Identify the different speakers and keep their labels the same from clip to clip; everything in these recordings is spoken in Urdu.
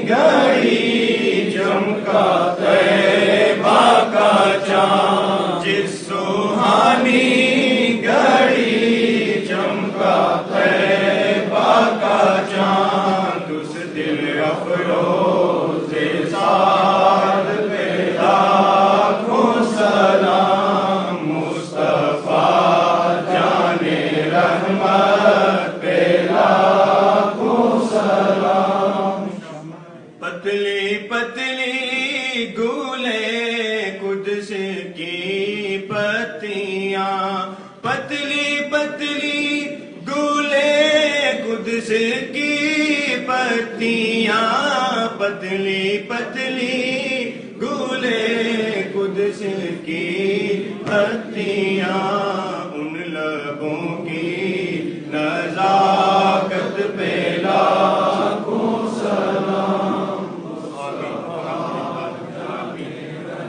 Speaker 1: گھڑی چمکا طیبہ کا چاند، جس سہانی گھڑی چمکا طیبہ کا چاند، اس دل افروز سعد پہ لاکھوں سلام، مصطفیٰ جان رحمت پہ لاکھوں سلام۔ پتلی پتلی گولے قدس کی پتیاں، پتلی پتلی گولے قدس کی پتیاں، پتلی پتلی گولے قدس کی پتیاں، ان لبوں کی نزاکت پہ لاکھوں سلام۔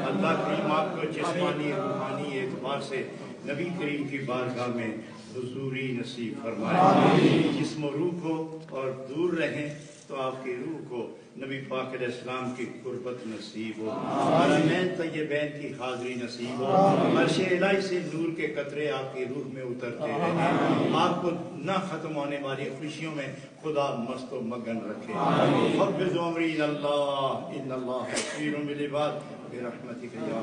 Speaker 1: اللہ کلمات کو جسمانی روحانی اعتبار سے نبی کریم کی بارگاہ میں حضوری نصیب فرمائے۔ جسم و روح کو اور دور رہیں تو آپ کی روح کو نبی پاک علیہ السلام کی قربت نصیب ہو، حرمین طیبین کی حاضری نصیب ہو، عرش الہی سے نور کے قطرے آپ کی روح میں اترتے رہیں، آپ کو نہ ختم ہونے والی خوشیوں میں خدا مست و مگن رکھے۔ فَقْبِضْ عُمْرِي إِلَى اللَّهِ إِنَّ اللَّهَ بَصِيرٌ بِالْعِبَادِ بِرَحْمَتِكَ يَا